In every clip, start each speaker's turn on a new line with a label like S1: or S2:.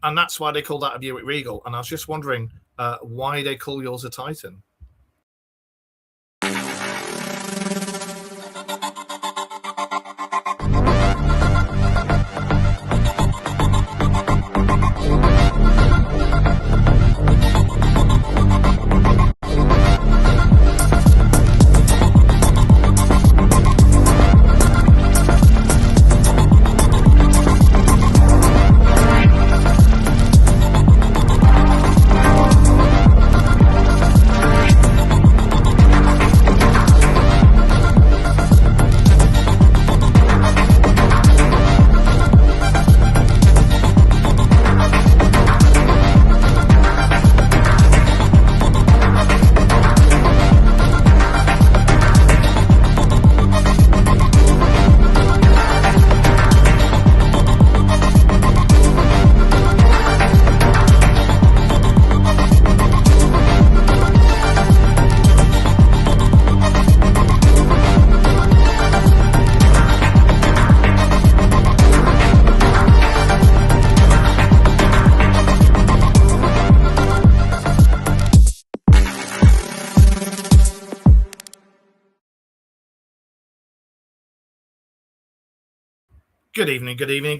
S1: And that's why they call that a Buick Regal. And I was just wondering why they call yours a Titan.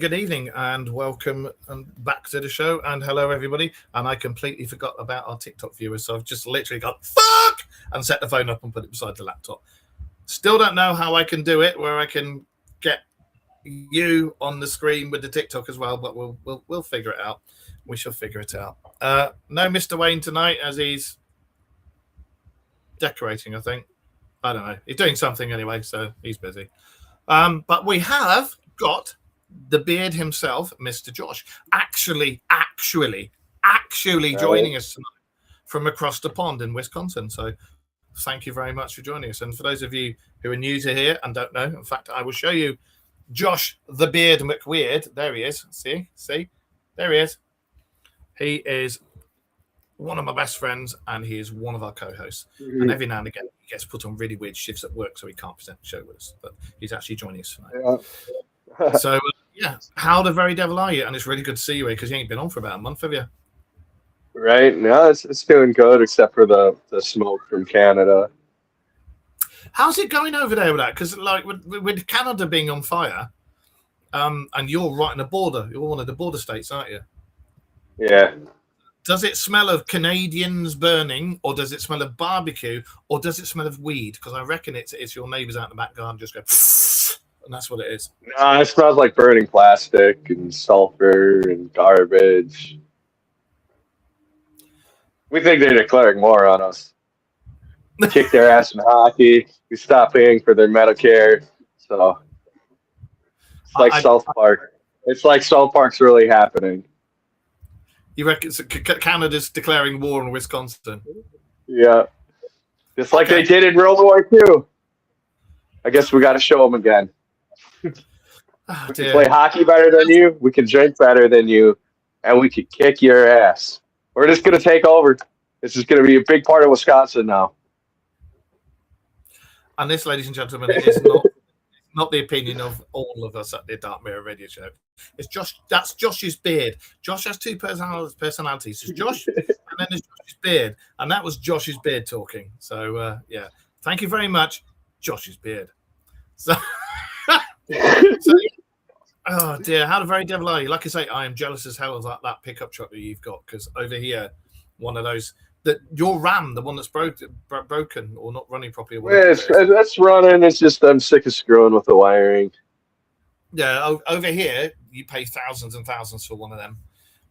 S1: Good evening, and welcome back to the show. And hello, everybody. And I completely forgot about our TikTok viewers, so I've just literally got fuck and set the phone up and put it beside the laptop. Still don't know how I can do it, where I can get you on the screen with the TikTok as well, but we'll figure it out. We shall figure it out. No, Mr. Wayne tonight, as he's decorating. I think I don't know. He's doing something anyway, so he's busy. But we have got the beard himself, Mr. Josh, actually joining us tonight from across the pond in Wisconsin. So thank you very much for joining us. And for those of you who are new to here and don't know, in fact, I will show you Josh the Beard McWeird. There he is. See, there he is. He is one of my best friends, and he is one of our co-hosts. Mm-hmm. And every now and again, he gets put on really weird shifts at work, so he can't present the show with us. But he's actually joining us tonight. Yeah. So, how the very devil are you? And it's really good to see you here, because you ain't been on for about a month, have you?
S2: Right. No, it's doing good, except for the smoke from Canada.
S1: How's it going over there with that? Because, like, with Canada being on fire, and you're right on the border, you're one of the border states, aren't you?
S2: Yeah.
S1: Does it smell of Canadians burning, or does it smell of barbecue, or does it smell of weed? Because I reckon it's your neighbours out in the back garden just go, and that's what it is.
S2: No, it smells like burning plastic and sulfur and garbage. We think they're declaring war on us. We kick their ass in hockey. We stopped paying for their Medicare. So it's like South Park. It's like South Park's really happening.
S1: You reckon Canada's declaring war on Wisconsin?
S2: Yeah. Just like they did in World War II. I guess we got to show them again.
S1: Oh,
S2: we can play hockey better than you. We can drink better than you. And we can kick your ass. We're just going to take over. This is going to be a big part of Wisconsin now.
S1: And this, ladies and gentlemen, is not the opinion of all of us at the Dark Mirror Radio Show. It's Josh. That's Josh's beard. Josh has two personalities. There's Josh, and then there's Josh's beard, and that was Josh's beard talking. So yeah, thank you very much, Josh's beard. So, oh dear, how the very devil are you? Like I say, I am jealous as hell of that pickup truck that you've got, because over here, one of those. Your Ram, the one that's broken or not running properly.
S2: Yeah, that's running. It's just I'm sick of screwing with the wiring.
S1: Yeah, over here you pay thousands and thousands for one of them,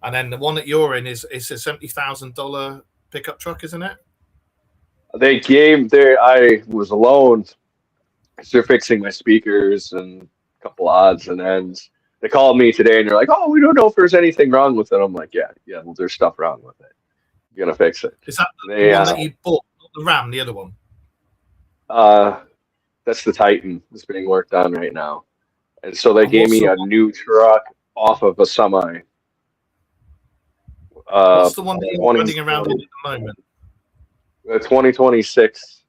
S1: and then the one that you're in is a $70,000 pickup truck, isn't it?
S2: I was alone. They're fixing my speakers and a couple odds and ends. They called me today and they're like, "Oh, we don't know if there's anything wrong with it." I'm like, "Yeah, well, there's stuff wrong with it. You're gonna fix it."
S1: Is that the one that you bought, not the Ram, the other one?
S2: That's the Titan that's being worked on right now. And so they gave me a new truck off of a semi.
S1: What's the one that you're running around in at the moment?
S2: The 2026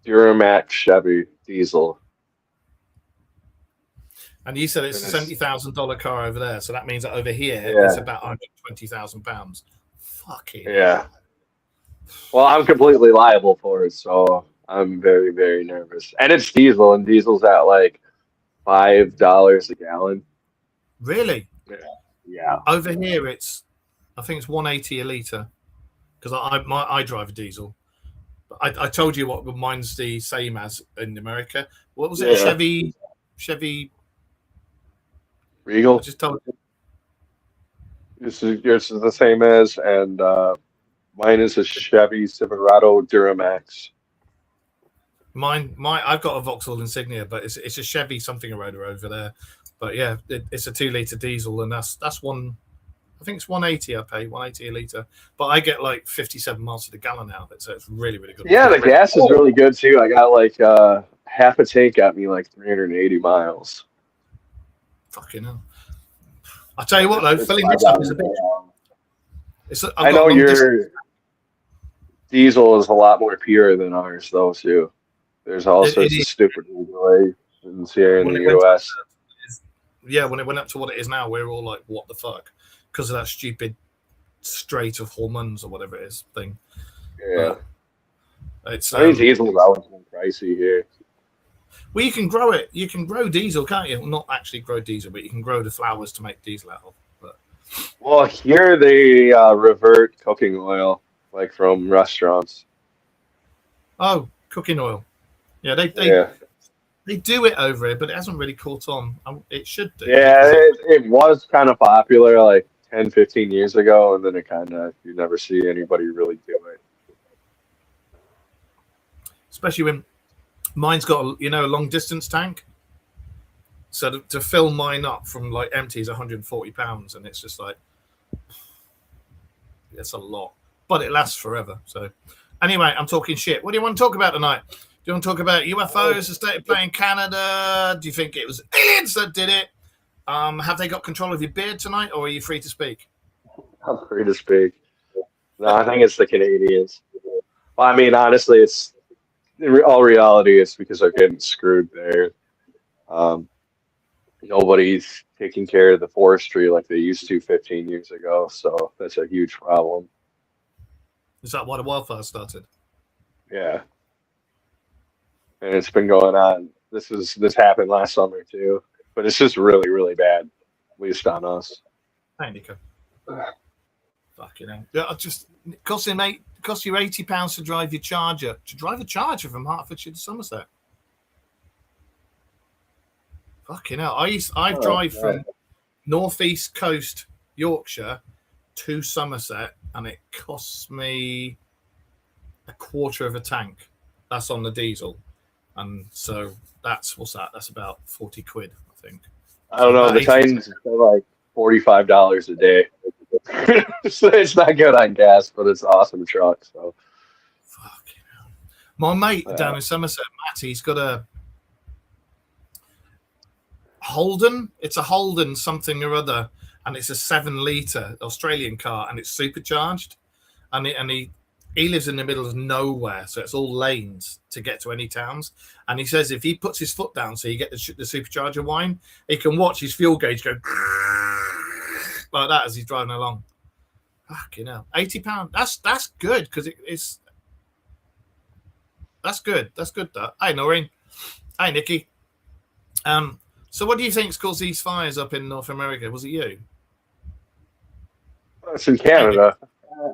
S2: Duramax Chevy diesel.
S1: And you said it's a
S2: Goodness.
S1: $70,000 car over there, so that means that over here
S2: Yeah.
S1: it's about £120,000. Fucking
S2: Yeah. Well, I'm completely liable for it, so I'm very, very nervous. And it's diesel, and diesel's at like $5 a gallon.
S1: really?
S2: Yeah.
S1: Over here I think it's 180 a litre because I drive a diesel. I told you what mine's the same as in America. What was it?
S2: Yeah.
S1: Chevy. I
S2: Regal.
S1: just told you.
S2: Yours is the same as, and mine is a Chevy Silverado Duramax.
S1: I've got a Vauxhall Insignia, but it's a Chevy something or other over there. But yeah, it's a 2-litre diesel, and that's one. I think it's 180. I pay 180 a litre, but I get like 57 miles to the gallon out of it, so it's really, really good.
S2: Yeah, the gas is really good too. I got like half a tank got me like 380 miles.
S1: Fucking hell! I tell you what though, filling this up is a bit.
S2: I know your diesel is a lot more pure than ours though too. There's all sorts of stupid regulations here in the US.
S1: Yeah, when it went up to what it is now, we're all like, what the fuck? Because of that stupid Strait of Hormuz or whatever it is thing.
S2: Yeah.
S1: It's
S2: I mean, diesel's always been pricey here.
S1: Well, you can grow it. You can grow diesel, can't you? Well, not actually grow diesel, but you can grow the flowers to make diesel out of. But...
S2: Well, here they revert cooking oil, like from restaurants.
S1: Oh, cooking oil. Yeah, they do it over here, but it hasn't really caught on. It should do.
S2: Yeah, it was kind of popular like 10, 15 years ago, and then it kind of, you never see anybody really do it.
S1: Especially when mine's got a long distance tank. So to fill mine up from like empty is 140 pounds, and it's just like, it's a lot, but it lasts forever. So anyway, I'm talking shit. What do you want to talk about tonight? Do you want to talk about UFOs, the state of play in Canada? Do you think it was aliens that did it? Have they got control of your beard tonight, or are you free to speak?
S2: I'm free to speak. No, I think it's the Canadians. Well, I mean, honestly, it's in all reality, it's because they're getting screwed there. Nobody's taking care of the forestry like they used to 15 years ago, so that's a huge problem.
S1: Is that why the wildfire started?
S2: Yeah. And it's been going on. This happened last summer too, but it's just really, really bad, at least on us.
S1: Hey, Nico. Fucking hell. Yeah, it costs you £80 to drive your Charger. To drive a Charger from Hertfordshire to Somerset. Fucking hell. I drive from northeast coast Yorkshire to Somerset, and it costs me a quarter of a tank. That's on the diesel. And so that's about 40 quid, I think.
S2: I don't know. The Titans are like $45 a day. So it's not good on gas, but it's an awesome truck. So,
S1: fucking hell. My mate down in Somerset, Matt, he's got a Holden. It's a Holden something or other, and it's a 7-litre Australian car, and it's supercharged. And he lives in the middle of nowhere, so it's all lanes to get to any towns. And he says if he puts his foot down so you get the supercharger whine, he can watch his fuel gauge go like that as he's driving along. Fucking hell. £80. That's good, because it's that's good. That's good, that. Hey, Noreen. Hey, Nikki. So what do you think's caused these fires up in North America? Was it you?
S2: it's in Canada.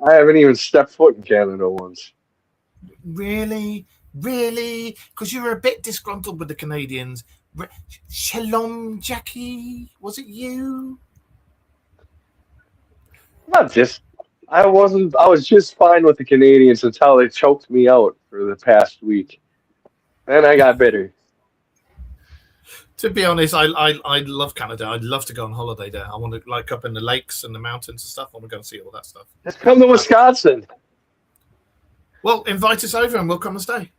S2: I haven't even stepped foot in Canada once.
S1: Really? Because you were a bit disgruntled with the Canadians. Shalom, Jackie. Was it you?
S2: Not just. I was just fine with the Canadians until they choked me out for the past week. Then I got bitter.
S1: To be honest, I love Canada. I'd love to go on holiday there. I want to, like, up in the lakes and the mountains and stuff. I want to go and see all that stuff.
S2: Just come to Wisconsin.
S1: Well, invite us over and we'll come and stay.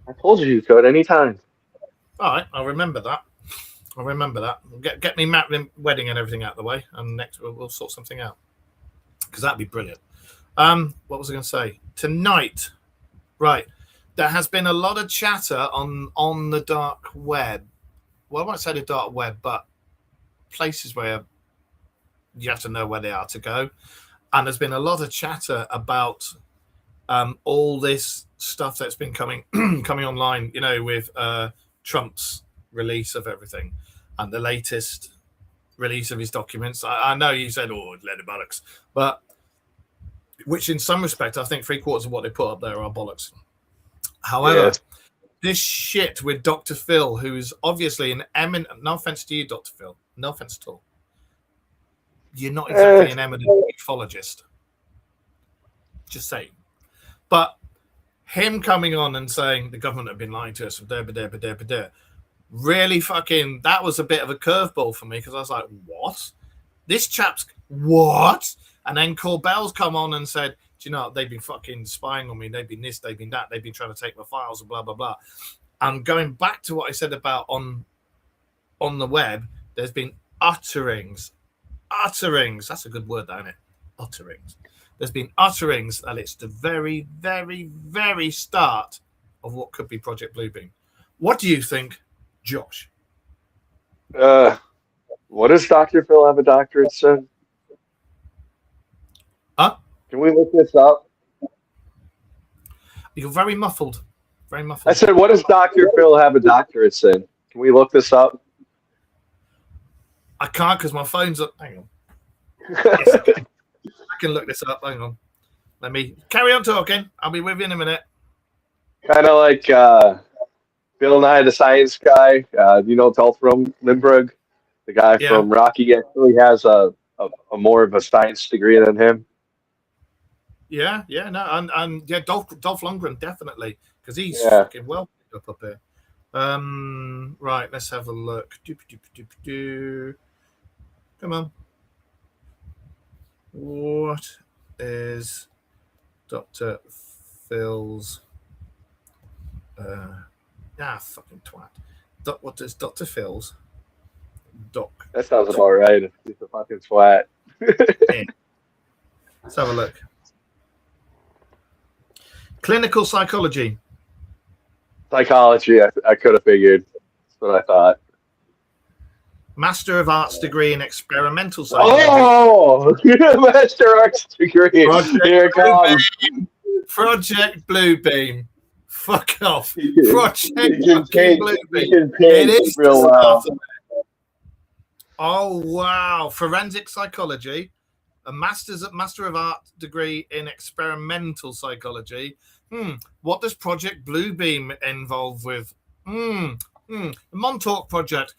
S2: I told you could anytime.
S1: All right, I'll remember that. Get me Matt wedding and everything out of the way, and next we'll sort something out, because that'd be brilliant. What was I going to say? Tonight, right? There has been a lot of chatter on the dark web well, I won't say the dark web, but places where you have to know where they are to go. And there's been a lot of chatter about all this stuff that's been coming online, with Trump's release of everything and the latest release of his documents. I know you said, let it bollocks, but which in some respect, I think 3/4 of what they put up there are bollocks. However, this shit with Dr. Phil, who's obviously an eminent, no offense to you, Dr. Phil, no offense at all. You're not exactly an eminent ufologist. Just saying. But him coming on and saying the government have been lying to us and really fucking, that was a bit of a curveball for me, because I was like, what? This chap's what? And then Corbell's come on and said, do you know, they've been fucking spying on me. They've been this, they've been that. They've been trying to take my files and blah, blah, blah. And going back to what I said about on the web, there's been utterings. That's a good word, isn't it? Utterings. There's been utterings that it's the very, very, very start of what could be Project Bluebeam. What do you think, Josh?
S2: What does Dr. Phil have a doctorate in?
S1: Huh?
S2: Can we look this up?
S1: You're very muffled. Very muffled.
S2: I said, what does Dr. Phil have a doctorate in? Can we look this up?
S1: I can't because my phone's up. Hang on. Yes, I can look this up. Hang on. Let me carry on talking. I'll be with you in a minute.
S2: Kind of like Bill Nye the Science Guy. Dolph Lundgren, the guy from Rocky, actually has a more of a science degree than him.
S1: Yeah, no, and Dolph Lundgren definitely, because he's fucking well picked up here. Right, let's have a look. Come on. What is Dr. Phil's? Fucking twat. What does Dr. Phil's doc?
S2: That sounds about right. He's a fucking twat.
S1: Let's have a look. Clinical psychology.
S2: Psychology, I could have figured. That's what I thought.
S1: Master of Arts degree in experimental psychology.
S2: Oh, Master of Arts degree. Here it comes.
S1: Project Bluebeam. Fuck off. Project
S2: Bluebeam.
S1: It is
S2: real well.
S1: Oh wow! Forensic psychology, a Master of Art degree in experimental psychology. What does Project Bluebeam involve with? The Montauk Project.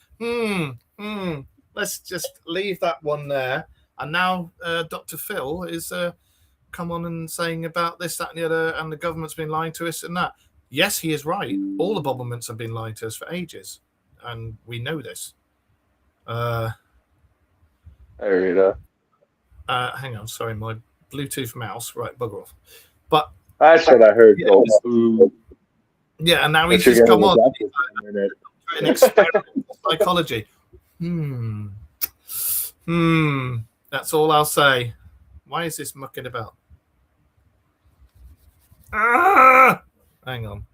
S1: Let's just leave that one there. And now Dr. Phil is come on and saying about this, that, and the other, and the government's been lying to us and that. Yes, he is right. All the Bobblements have been lying to us for ages, and we know this.
S2: There you go.
S1: Hang on, sorry, my Bluetooth mouse. Right, bugger off. But
S2: that's what I heard.
S1: Yeah, and now he's just come on. In experimental psychology. That's all I'll say. Why is this mucking about? Hang on.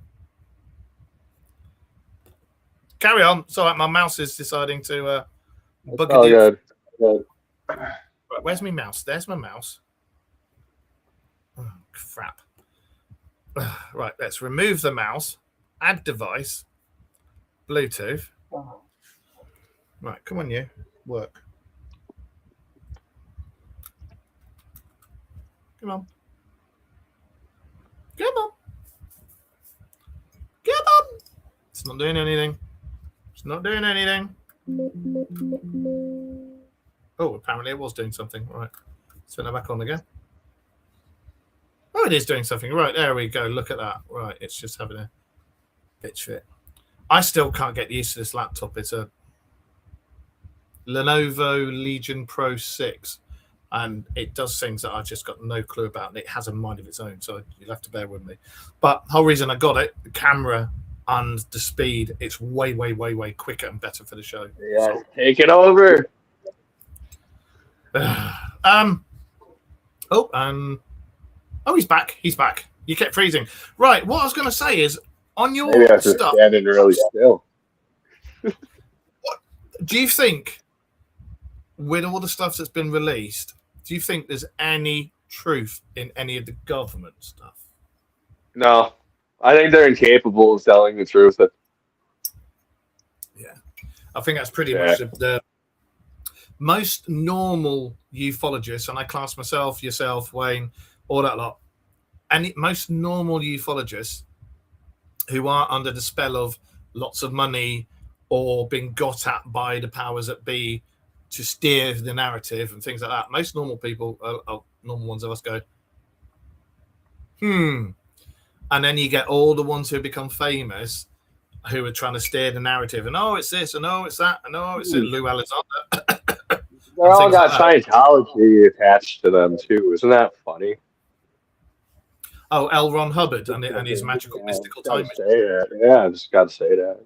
S1: Carry on. Sorry, my mouse is deciding to bug it. Right, where's my mouse? There's my mouse. Oh, crap. Right, let's remove the mouse. Add device. Bluetooth. Right, come on, you. Work. Come on. Come on. Come on. It's not doing anything. It's not doing anything. Oh, apparently it was doing something. Right. Let's turn it back on again. Oh, it is doing something. Right, there we go. Look at that. Right, it's just having a bitch fit. I still can't get used to this laptop. It's a Lenovo Legion Pro 6. And it does things that I've just got no clue about. And it has a mind of its own, so you'll have to bear with me. But the whole reason I got it, the camera and the speed, it's way, way, way, way quicker and better for the show.
S2: Yeah, so, take it over.
S1: Oh, he's back. He's back. You kept freezing. Right, what I was going to say is, on your
S2: maybe I have to
S1: stuff...
S2: stand in really still.
S1: Do you think, with all the stuff that's been released, do you think there's any truth in any of the government stuff?
S2: No, I think they're incapable of telling the truth.
S1: Yeah, I think that's pretty
S2: Yeah.
S1: much the most normal ufologists, and I class myself, yourself, Wayne, all that lot, and most normal ufologists who are under the spell of lots of money or being got at by the powers that be to steer the narrative and things like that. Most normal people, normal ones of us, go, and then you get all the ones who become famous who are trying to steer the narrative, and oh, it's this, and oh, it's that, and oh, it's Lou Alexander.
S2: They all got
S1: like
S2: Scientology attached to them too. Isn't that funny?
S1: Oh, L. Ron Hubbard and his magical mystical time
S2: machine. Yeah, I just got to say that.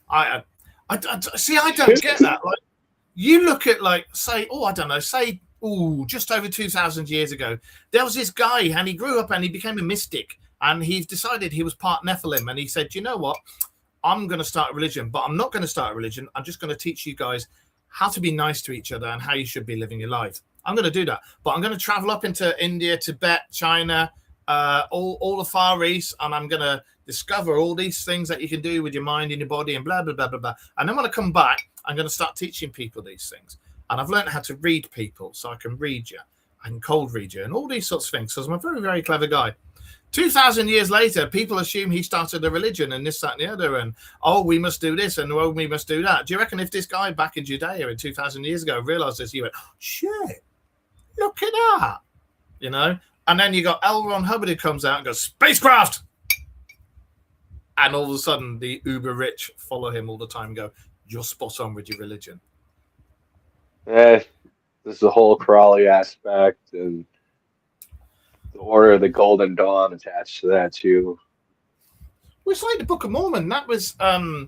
S1: I see. I don't get that. Like, you look at, like, say, I don't know, say, just over 2,000 years ago, there was this guy, and he grew up and he became a mystic, and he decided he was part Nephilim, and he said, you know what, I'm going to start a religion, but I'm not going to start a religion. I'm just going to teach you guys how to be nice to each other and how you should be living your life. I'm going to do that, but I'm going to travel up into India, Tibet, China, all the Far East, and I'm going to discover all these things that you can do with your mind and your body and blah, blah, blah, blah, blah. And then when I come back, I'm going to start teaching people these things. And I've learned how to read people, so I can read you. I can cold read you and all these sorts of things. So I'm a very, very clever guy. 2,000 years later, people assume he started a religion and this, that, and the other. And, we must do this and, we must do that. Do you reckon if this guy back in Judea in 2,000 years ago realized this, he went, shit, look at that, you know? And then you got L. Ron Hubbard who comes out and goes, spacecraft! And all of a sudden, the uber rich follow him all the time and go, you're spot on with your religion.
S2: Yeah, there's the whole Crowley aspect and the Order of the Golden Dawn attached to that, too.
S1: Well, it's like the Book of Mormon. That was a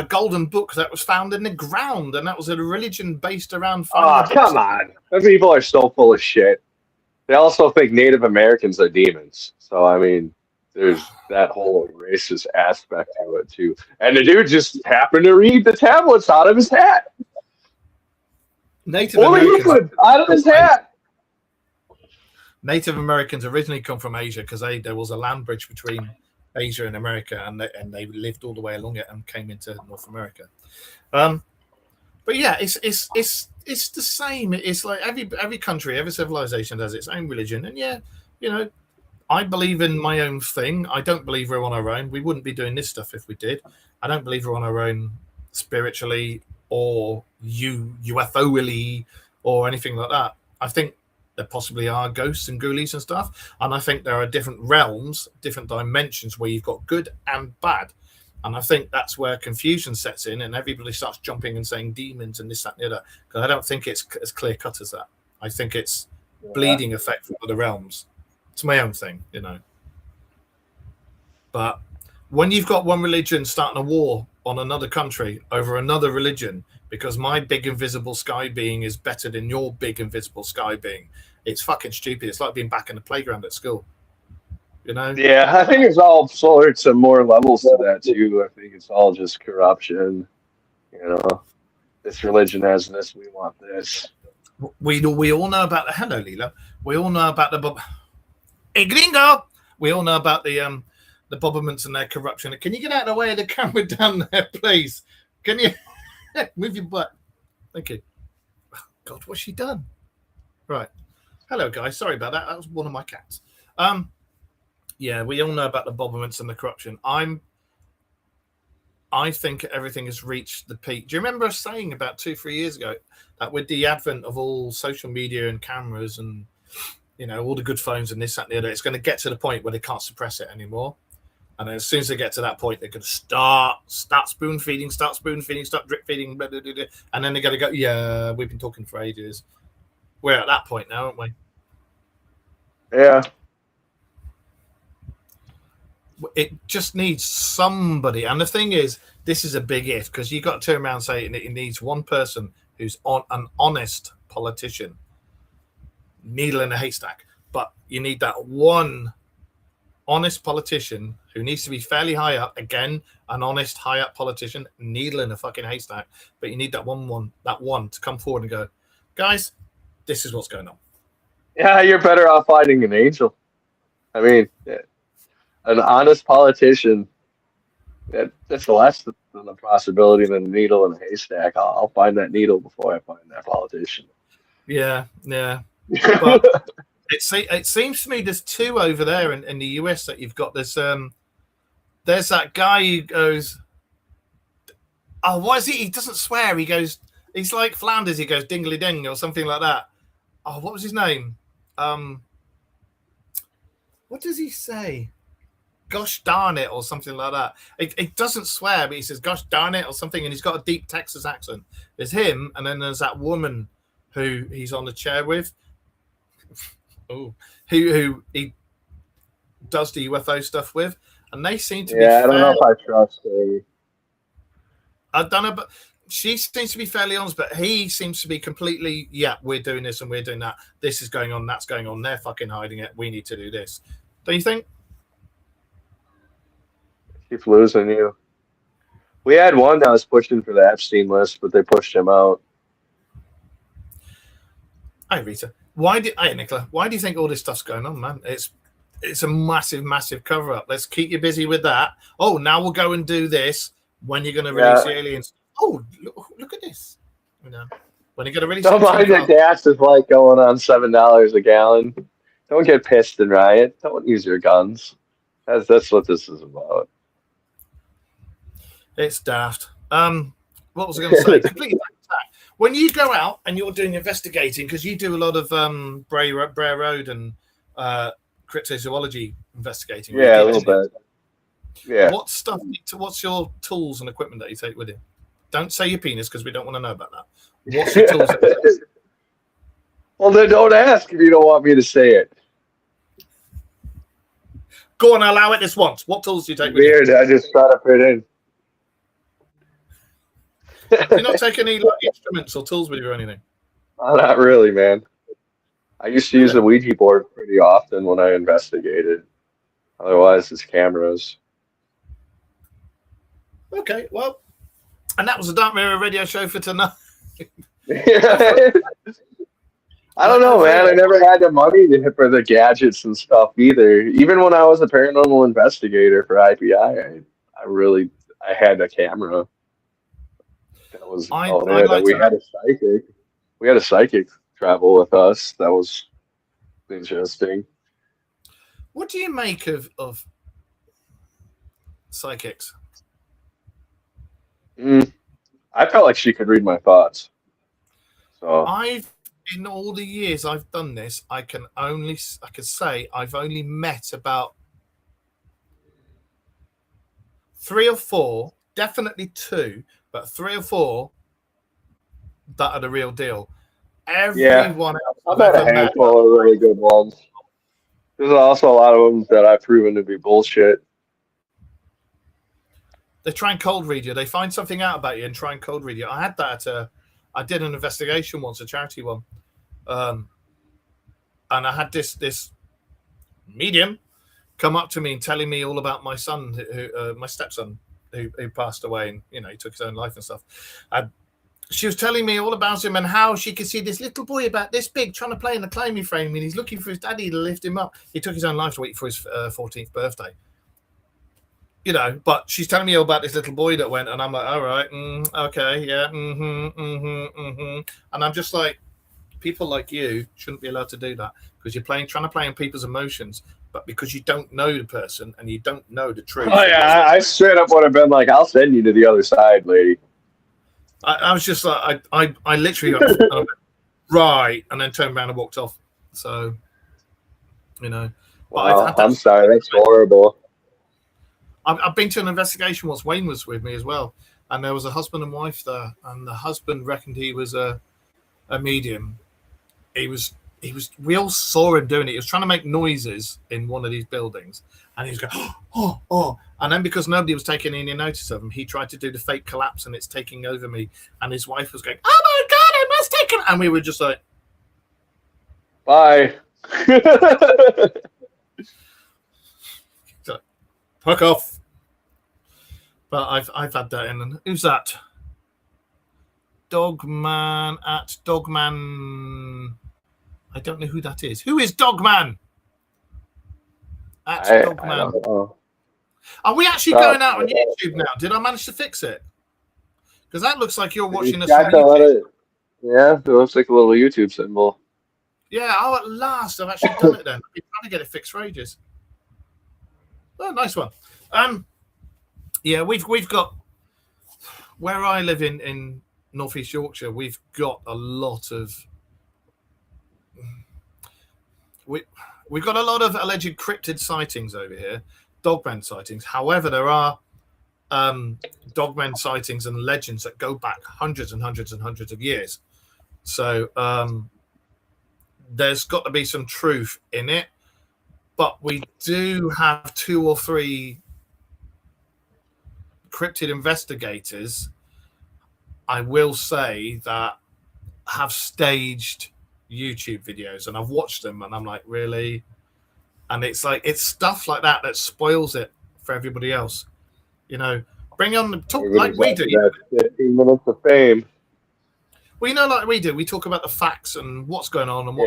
S1: golden book that was found in the ground, and that was a religion based around...
S2: come on. Those people are so full of shit. They also think Native Americans are demons. So, I mean, there's that whole racist aspect to it, too. And the dude just happened to read the tablets out of his hat.
S1: Native Americans
S2: out of his hat.
S1: Native Americans originally come from Asia because there was a land bridge between Asia and America, and they lived all the way along it and came into North America. But yeah, it's the same. It's like every country, every civilization has its own religion, and yeah, you know, I believe in my own thing. I don't believe we're on our own. We wouldn't be doing this stuff if we did. I don't believe we're on our own spiritually or UFO-ily or anything like that. I think there possibly are ghosts and ghoulies and stuff, and I think there are different realms, different dimensions where you've got good and bad. And I think that's where confusion sets in and everybody starts jumping and saying demons and this, that, and the other. Because I don't think it's as clear cut as that. I think it's bleeding effect from other realms. It's my own thing, you know. But when you've got one religion starting a war on another country over another religion because my big invisible sky being is better than your big invisible sky being, it's fucking stupid. It's like being back in the playground at school. You know?
S2: Yeah, I think it's all sorts of more levels to that too. I think it's all just corruption. You know, this religion has this, we want this.
S1: We all know about the hello, Leela. We all know about the hey gringo. We all know about the Bobbermans and their corruption. Can you get out of the way of the camera down there, please? Can you move your butt? Thank you. Oh, God, what's she done? Right. Hello, guys. Sorry about that. That was one of my cats. Yeah, we all know about the Bobbermans and the corruption. I think everything has reached the peak. Do you remember us saying about 2-3 years ago that with the advent of all social media and cameras and, you know, all the good phones and this, that, and the other, it's going to get to the point where they can't suppress it anymore. And then as soon as they get to that point, they're going to start spoon feeding, start drip feeding, blah, blah, blah, blah. And then they're going to go, yeah, we've been talking for ages. We're at that point now, aren't we?
S2: Yeah.
S1: It just needs somebody. And the thing is, this is a big if, because you've got to turn around and say it needs one person who's an honest politician. Needle in a haystack. But you need that one honest politician who needs to be fairly high up. Again, an honest high up politician, needle in a fucking haystack. But you need that one to come forward and go, guys, this is what's going on.
S2: Yeah, you're better off finding an angel. I mean, an honest politician, that's less than a possibility than a needle in a haystack. I'll find that needle before I find that politician.
S1: Yeah. But it seems to me there's two over there in the US that you've got. There's that guy who goes, oh, what is he? He doesn't swear. He goes, he's like Flanders. He goes dingly ding or something like that. Oh, what was his name? What does he say? Gosh darn it, or something like that. It doesn't swear, but he says gosh darn it or something, and he's got a deep Texas accent. There's him, and then there's that woman who he's on the chair with. Oh, who he does the UFO stuff with, and they seem to be.
S2: Yeah, I don't know if I trust her.
S1: I don't know, but she seems to be fairly honest, but he seems to be completely, yeah, we're doing this and we're doing that. This is going on, that's going on. They're fucking hiding it. We need to do this. Don't you think?
S2: Keep losing you. We had one that was pushing for the Epstein list, but they pushed him out.
S1: Hi, Rita. Hey, Nicola. Why do you think all this stuff's going on, man? It's a massive cover up. Let's keep you busy with that. Oh, now we'll go and do this. When you're going to release the aliens? Oh, look at this. You know, when you're going to release?
S2: Don't mind the gas is like going on $7 a gallon. Don't get pissed and riot. Don't use your guns. That's what this is about.
S1: It's daft. What was I going to say? Completely back. When you go out and you're doing investigating, because you do a lot of Bray Road and cryptozoology investigating.
S2: Yeah, a little bit. Yeah.
S1: What's your tools and equipment that you take with you? Don't say your penis because we don't want to know about that. What's your tools?
S2: Well, then don't ask if you don't want me to say it.
S1: Go on, allow it this once. What tools do you take with
S2: Weird,
S1: you?
S2: I just try to fit in.
S1: Do you not take any instruments or tools with you or anything?
S2: Not really, man. I used to use a Ouija board pretty often when I investigated. Otherwise, it's cameras.
S1: Okay, well, and that was the Dark Mirror radio show for tonight.
S2: I don't know, man. I never had the money for the gadgets and stuff either. Even when I was a paranormal investigator for IPI, I had a camera. That was we had a psychic. We had a psychic travel with us. That was interesting.
S1: What do you make of psychics?
S2: I felt like she could read my thoughts. So
S1: in all the years I've done this, I can say I've only met about 3 or 4, definitely 2, but 3 or 4 that are the real deal. Everyone else
S2: I've had a handful of really good ones. There's also a lot of them that I've proven to be bullshit.
S1: They try and cold read you. They find something out about you and try and cold read you. I had that. I did an investigation once, a charity one, and I had this medium come up to me and telling me all about my son, my stepson, who passed away, and he took his own life and stuff. She was telling me all about him and how she could see this little boy about this big trying to play in the climbing frame, and he's looking for his daddy to lift him up. He took his own life to wait for his 14th birthday. But she's telling me all about this little boy that went, and I'm like, all right, okay, yeah, and I'm just like, people like you shouldn't be allowed to do that because you're trying to play on people's emotions, but because you don't know the person and you don't know the truth.
S2: Oh yeah, I straight up would have been like, I'll send you to the other side, lady.
S1: I was just like, I literally got right, and then turned around and walked off. So,
S2: Wow, I'm sorry, that's horrible.
S1: I've been to an investigation once. Wayne was with me as well, and there was a husband and wife there, and the husband reckoned he was a medium. We all saw him doing it. He was trying to make noises in one of these buildings, and he was going, oh. And then because nobody was taking any notice of him, he tried to do the fake collapse, and it's taking over me. And his wife was going, oh my God, I must take him. And we were just like,
S2: bye.
S1: Fuck off. But I've had that in. And who's that? Dogman at Dogman. I don't know who that is. Who is Dogman? At
S2: I
S1: Dogman.
S2: don't know.
S1: Are we actually going out on YouTube now? Did I manage to fix it? Because that looks like you're watching us on YouTube.
S2: Yeah, it looks like a little YouTube symbol.
S1: Yeah, oh, at last I've actually done it then. I've been trying to get it fixed for ages. Oh, nice one. Yeah, we've got, where I live in Northeast Yorkshire, we've got a lot of, we've got a lot of alleged cryptid sightings over here, dogmen sightings. However, there are dogmen sightings and legends that go back hundreds and hundreds and hundreds of years. So there's got to be some truth in it, but we do have 2 or 3 cryptid investigators, I will say, that have staged YouTube videos, and I've watched them and I'm like, really? And it's like, it's stuff like that that spoils it for everybody else. You know, bring on the talk like we do.
S2: 15 minutes of fame.
S1: Well, you know, like we do, we talk about the facts and what's going on and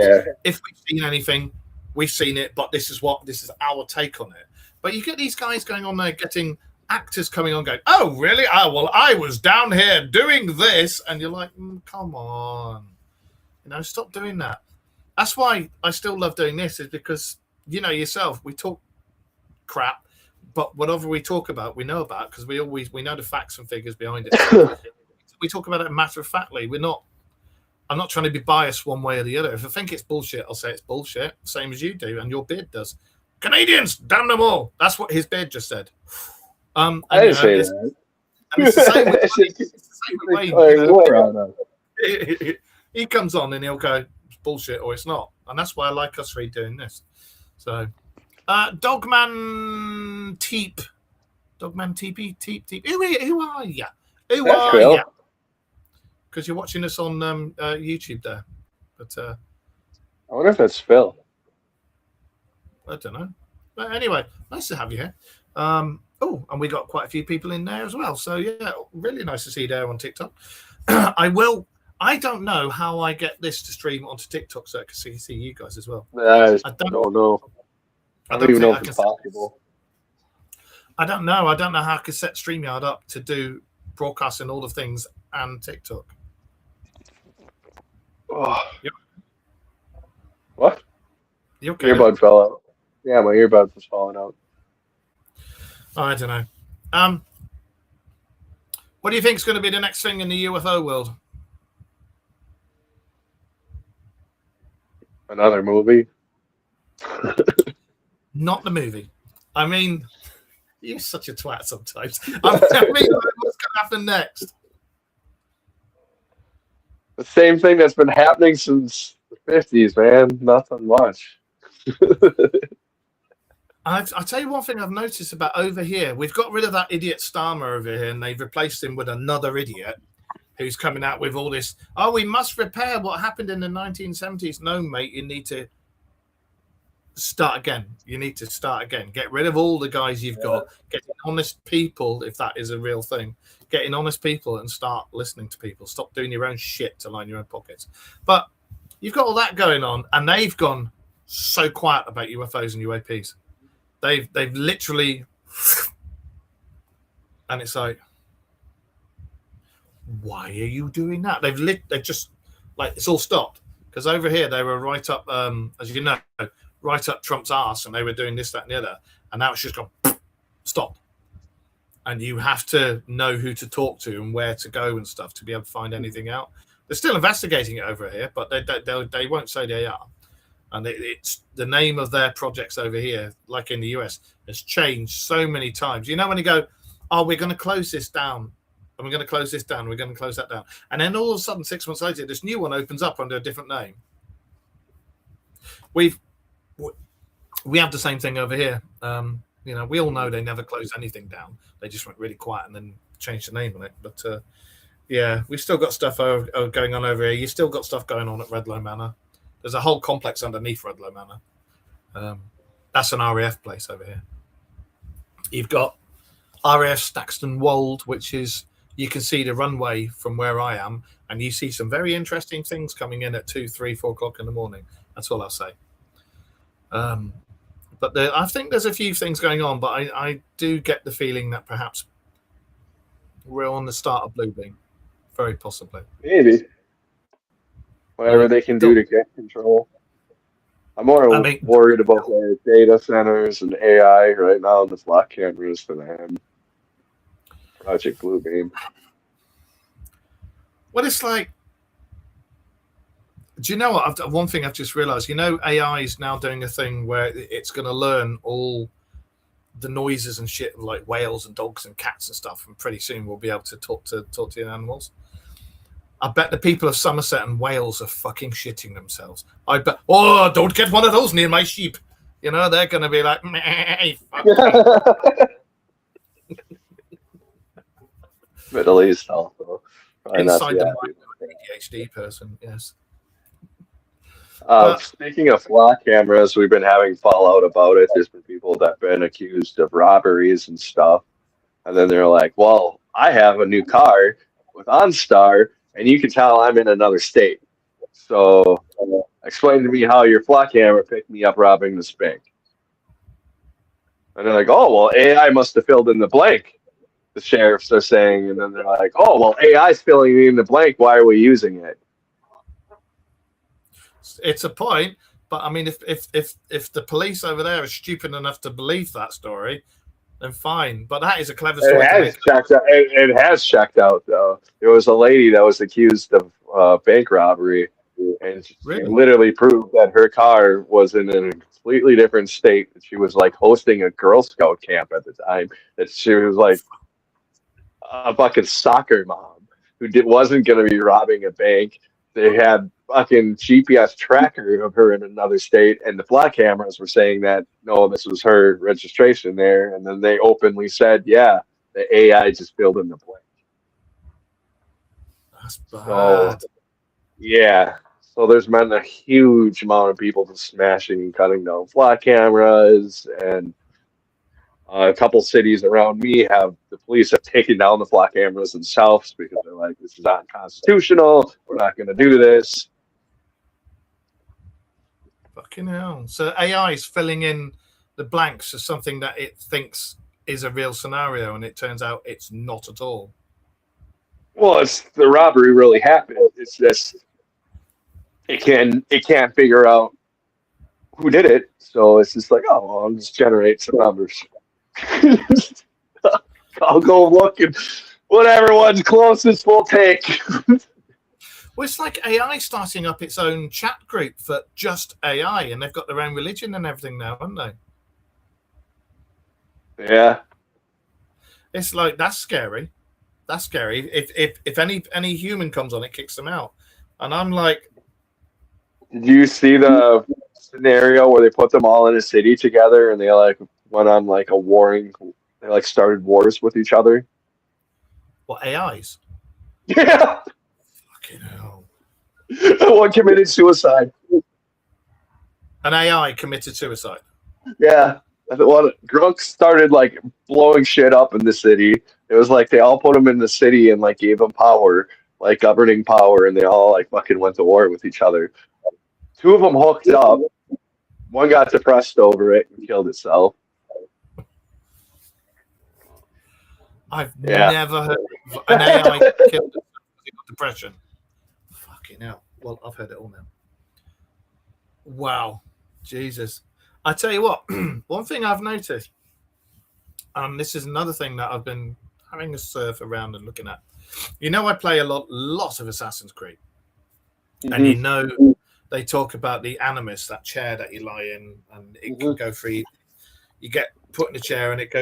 S1: if we've seen anything, we've seen it, but this is our take on it. But you get these guys going on there, getting actors coming on going, oh, really? Oh, well, I was down here doing this. And you're like, come on. You know, stop doing that. That's why I still love doing this, is because, you know, yourself, we talk crap, but whatever we talk about, we know about, because we know the facts and figures behind it. We talk about it matter of factly. I'm not trying to be biased one way or the other. If I think it's bullshit, I'll say it's bullshit, same as you do, and your beard does. Canadians, damn them all. That's what his beard just said.
S2: I didn't say that.
S1: And it's the same with, he comes on and he'll go, it's bullshit or it's not. And that's why I like us three doing this. So, Dogman Teep. Dogman Teepy, Teep. Who are you? Who are you? Because you're watching us on YouTube there. But I
S2: wonder if that's Phil.
S1: I don't know. But anyway, nice to have you here. Oh, and we got quite a few people in there as well. So yeah, really nice to see you there on TikTok. I don't know how I get this to stream onto TikTok so I can see you guys as well.
S2: I don't know. I don't even know if it's possible.
S1: I don't know. I don't know how I can set StreamYard up to do broadcasting all the things and TikTok.
S2: Oh.
S1: Yep.
S2: What?
S1: You okay?
S2: Earbud fell out. Yeah, my earbud was falling out.
S1: Oh, I don't know. What do you think is going to be the next thing in the UFO world?
S2: Another movie?
S1: Not the movie. I mean, you're such a twat sometimes. I mean, what's going to happen next?
S2: The same thing that's been happening since the 50s, man. Nothing much.
S1: I'll tell you one thing I've noticed about over here. We've got rid of that idiot Starmer over here, and they've replaced him with another idiot who's coming out with all this. Oh, we must repair what happened in the 1970s. No, mate, you need to start again. You need to start again. Get rid of all the guys you've got. Get honest people, if that is a real thing. Get in honest people and start listening to people. Stop doing your own shit to line your own pockets. But you've got all that going on, and they've gone so quiet about UFOs and UAPs. They've literally, and it's like, why are you doing that? They've just, like, it's all stopped, because over here they were right up, as you know, right up Trump's arse, and they were doing this, that, and the other, and now it's just gone stop. And you have to know who to talk to and where to go and stuff to be able to find anything out. They're still investigating it over here, but they won't say they are. And it's the name of their projects over here, like in the US, has changed so many times. You know, when you go, oh, we're going to close this down, and we're going to close this down, we're going to close that down. And then all of a sudden, 6 months later, this new one opens up under a different name. We have the same thing over here. You know, we all know they never close anything down. They just went really quiet and then changed the name on it. But yeah, we've still got stuff going on over here. You've still got stuff going on at Redlow Manor. There's a whole complex underneath Redlow Manor. That's an RAF place over here. You've got RAF Staxton Wold, which is, you can see the runway from where I am, and you see some very interesting things coming in at 2, 3, 4 o'clock in the morning. That's all I'll say. But I think there's a few things going on, but I do get the feeling that perhaps we're on the start of Bluebeam, very possibly.
S2: Maybe. Whatever they can do to get control. I'm more worried about their data centers and AI right now in the flock cameras than I am Project Bluebeam.
S1: Well, it's like, do you know what? One thing I've just realized, AI is now doing a thing where it's going to learn all the noises and shit like whales and dogs and cats and stuff, and pretty soon we'll be able to talk to the animals. I bet the people of Somerset and Wales are fucking shitting themselves. I bet, oh, don't get one of those near my sheep. They're going to be like, fuck
S2: Middle East also.
S1: Inside the mind of an ADHD person, yes.
S2: Speaking of flock cameras, we've been having fallout about it. There's been people that have been accused of robberies and stuff. And then they're like, well, I have a new car with OnStar, and you can tell I'm in another state. So explain to me how your flock camera picked me up robbing this bank. And they're like, oh, well, AI must have filled in the blank, the sheriffs are saying. And then they're like, oh, well, AI's filling in the blank. Why are we using it?
S1: It's a point, but I mean, if the police over there are stupid enough to believe that story, then fine. But that is a clever story.
S2: It has checked out, though. There was a lady that was accused of bank robbery, and she literally proved that her car was in a completely different state. She was like hosting a Girl Scout camp at the time. That she was like a fucking soccer mom who wasn't going to be robbing a bank. They had fucking GPS tracker of her in another state, and the flock cameras were saying that no, this was her registration there, and then they openly said, yeah, the AI just filled in the blank.
S1: That's bad.
S2: So there's been a huge amount of people just smashing and cutting down flock cameras, and a couple cities around me the police have taken down the flock cameras themselves because they're like, this is unconstitutional. We're not going to do this.
S1: Fucking hell. So AI is filling in the blanks of something that it thinks is a real scenario, and it turns out it's not at all.
S2: Well, it's the robbery really happened. It's just it can't figure out who did it, so it's just like, oh, well, I'll just generate some numbers. I'll go look, and whatever one's closest we'll take.
S1: Well, it's like AI starting up its own chat group for just AI, and they've got their own religion and everything now, haven't they?
S2: Yeah.
S1: It's like, that's scary. That's scary. If any human comes on, it kicks them out. And I'm like,
S2: did you see the scenario where they put them all in a city together and they like went on like a warring? They like started wars with each other.
S1: What, AIs?
S2: Yeah.
S1: Fucking hell.
S2: One committed suicide.
S1: An AI committed suicide.
S2: Yeah. Grunk started like blowing shit up in the city. It was like they all put him in the city and like gave him power, like governing power, and they all like fucking went to war with each other. Two of them hooked up. One got depressed over it and killed itself.
S1: I've never heard of an AI killed itself because it got depression. Fucking hell. Well, I've heard it all now. Wow. Jesus. I tell you what, one thing I've noticed, and this is another thing that I've been having a surf around and looking at. I play a lot of Assassin's Creed. Mm-hmm. And they talk about the Animus, that chair that you lie in, and it can go through. You get put in a chair, and it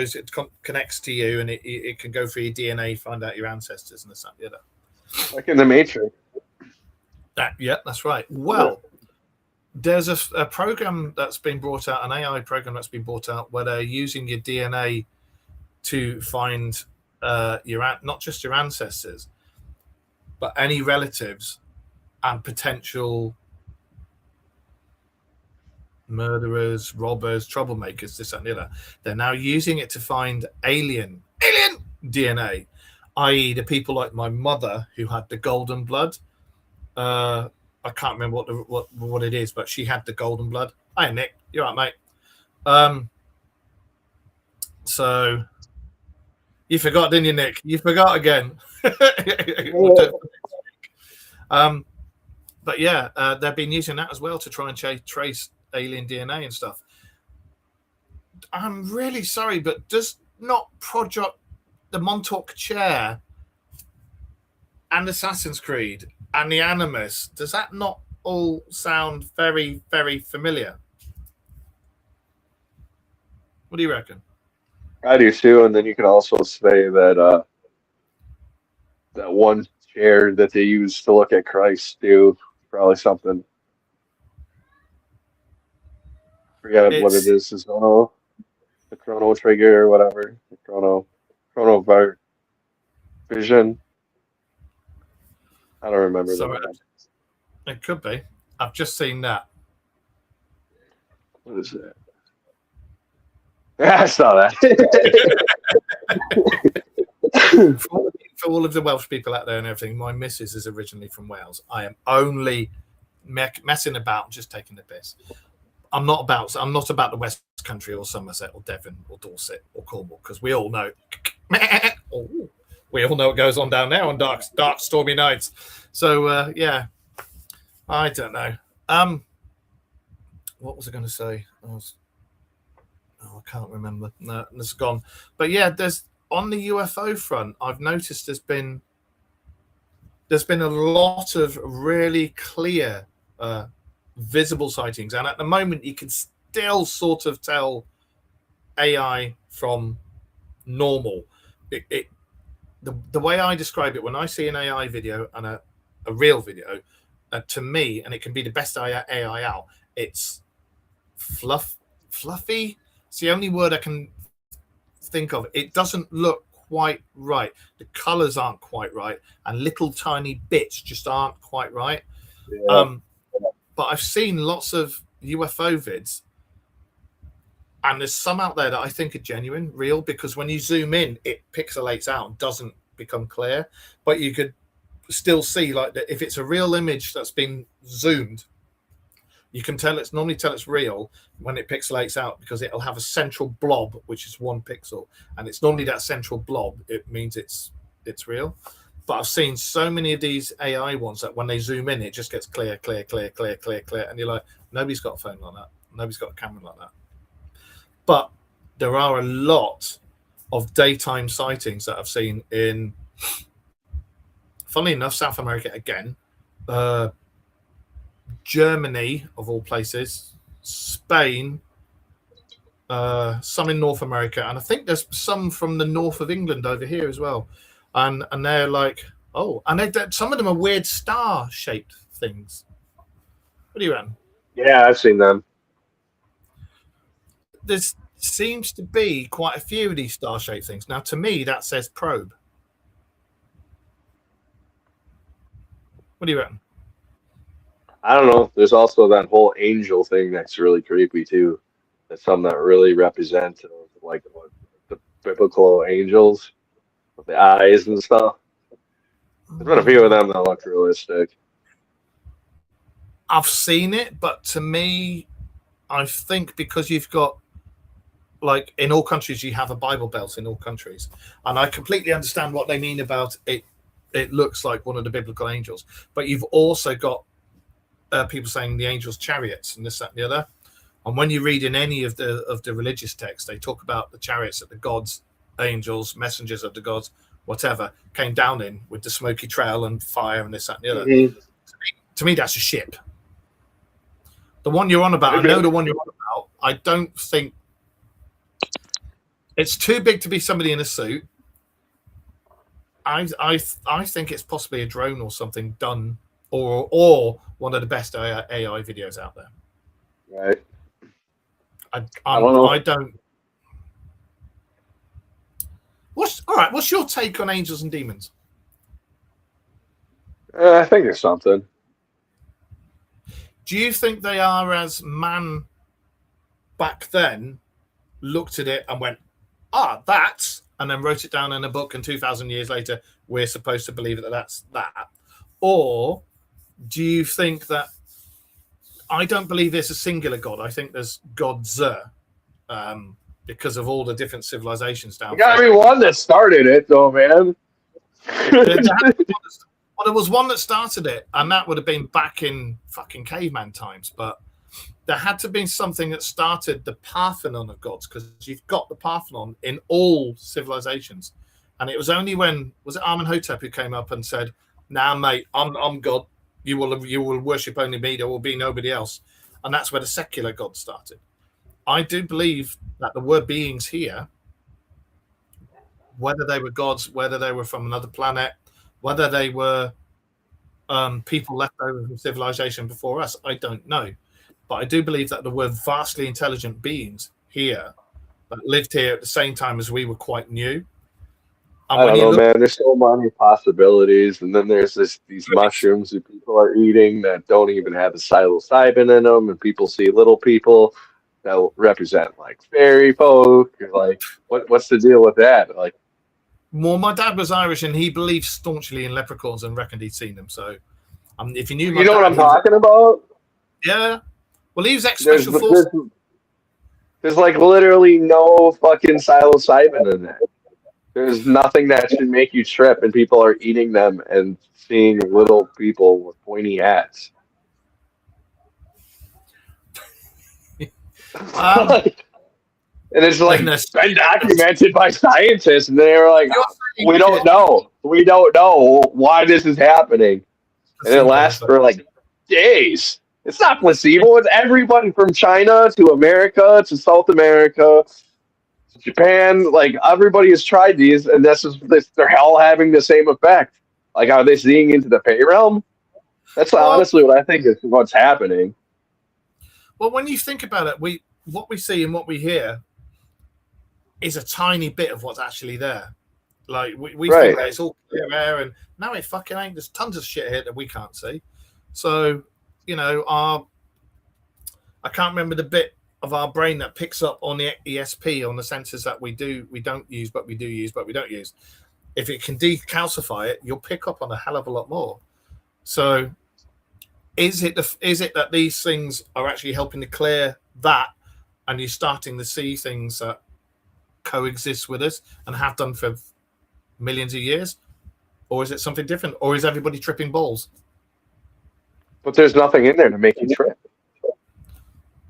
S1: connects to you, and it can go through your DNA, find out your ancestors, and this, that, the other.
S2: Like in the Matrix.
S1: That's right. Well, there's a program that's been brought out, an AI program that's been brought out, where they're using your DNA to find not just your ancestors, but any relatives and potential murderers, robbers, troublemakers, this, that, and the other. They're now using it to find alien DNA, i.e., the people like my mother who had the golden blood. I can't remember what it is, but she had the golden blood. Hi, Nick. You're right, mate. So you forgot, didn't you, Nick? You forgot again. But yeah, they've been using that as well to try and trace alien DNA and stuff. I'm really sorry, but does not Project the Montauk Chair and Assassin's Creed and the Animus, does that not all sound very, very familiar? What do you reckon?
S2: I do too, and then you can also say that that one chair that they use to look at Christ too, probably something. Forget what it is. Is the Chrono Trigger or whatever. The Chrono Vision. I don't remember that.
S1: It could be. I've just seen that.
S2: What is that? Yeah, I saw that.
S1: For all of the Welsh people out there and everything, my missus is originally from Wales. I am only messing about, just taking the piss. I'm not about the West Country or Somerset or Devon or Dorset or Cornwall, because we all know what goes on down there on dark, stormy nights. So yeah, I don't know. What was I going to say? I can't remember. No, it's gone. But yeah, there's on the UFO front, I've noticed there's been a lot of really clear visible sightings, and at the moment you can still sort of tell AI from normal. The way I describe it, when I see an AI video and a real video, to me, and it can be the best AI out, it's fluffy. It's the only word I can think of. It doesn't look quite right. The colors aren't quite right, and little tiny bits just aren't quite right. Yeah. But I've seen lots of UFO vids, and there's some out there that I think are genuine, real, because when you zoom in, it pixelates out and doesn't become clear. But you could still see, like, if it's a real image that's been zoomed, you can normally tell it's real when it pixelates out, because it'll have a central blob, which is 1 pixel, and it's normally that central blob. It means it's real. But I've seen so many of these AI ones that when they zoom in, it just gets clear, and you're like, nobody's got a phone like that. Nobody's got a camera like that. But there are a lot of daytime sightings that I've seen in, funnily enough, South America again, Germany, of all places, Spain, some in North America, and I think there's some from the north of England over here as well. And they're like, some of them are weird star-shaped things. What do you reckon?
S2: Yeah, I've seen them.
S1: There seems to be quite a few of these star-shaped things. Now, to me, that says probe. What do you reckon?
S2: I don't know. There's also that whole angel thing that's really creepy too. That's some that really represent like the biblical angels with the eyes and stuff. There's been a few of them that look realistic.
S1: I've seen it, but to me, I think because you've got, like, in all countries, you have a Bible Belt in all countries, and I completely understand what they mean about it. It looks like one of the biblical angels, but you've also got people saying the angels' chariots and this, that, and the other. And when you read in any of the religious texts, they talk about the chariots that the gods, angels, messengers of the gods, whatever, came down in with the smoky trail and fire and this, that, and the other. Mm-hmm. To me, that's a ship. The one you're on about, I know the one you're on about. I don't think it's too big to be somebody in a suit. I think it's possibly a drone or something done, or one of the best AI videos out there.
S2: Right.
S1: I don't know. I don't. What's your take on angels and demons?
S2: I think there's something.
S1: Do you think they are as man back then looked at it and went, that's, and then wrote it down in a book, and 2,000 years later, we're supposed to believe that that's that? Or do you think that, I don't believe there's a singular God. I think there's gods, because of all the different civilizations down
S2: there. You gotta be one that started it, though, man.
S1: Well, there was one that started it, and that would have been back in fucking caveman times. But there had to be something that started the Parthenon of gods, because you've got the Parthenon in all civilizations. And it was only when, was it Amenhotep who came up and said, "Nah, mate, I'm God. You will worship only me. There will be nobody else." And that's where the secular God started. I do believe that the word beings here, whether they were gods, whether they were from another planet, whether they were people left over from civilization before us, I don't know. But I do believe that there were vastly intelligent beings here that lived here at the same time as we were quite new. And
S2: I don't know, man. There's so many possibilities, and then there's these mushrooms that people are eating that don't even have a psilocybin in them, and people see little people that represent like fairy folk. Like, what's the deal with that? Like,
S1: well, my dad was Irish, and he believed staunchly in leprechauns and reckoned he'd seen them. So, if you knew,
S2: you know what I'm talking about?
S1: Yeah. Well, he was ex-special forces.
S2: There's like literally no fucking psilocybin in that. There's nothing that should make you trip, and people are eating them and seeing little people with pointy hats. And it's like been documented by scientists, and they're like, we don't know why this is happening, and it lasts for like days. It's not placebo. It's everybody from China to America to South America, to Japan. Like, everybody has tried these, and they're all having the same effect. Like, are they seeing into the pay realm? That's honestly what I think is what's happening.
S1: Well, when you think about it, what we see and what we hear is a tiny bit of what's actually there. Like, we think that it's all clear air, and no, it fucking ain't. There's tons of shit here that we can't see. So, you know, I can't remember the bit of our brain that picks up on the ESP, on the sensors that we don't use, but we do use, but we don't use. If it can decalcify it, you'll pick up on a hell of a lot more. So, is it that these things are actually helping to clear that, and you're starting to see things that coexist with us and have done for millions of years, or is it something different, or is everybody tripping balls?
S2: But there's nothing in there to make you trip.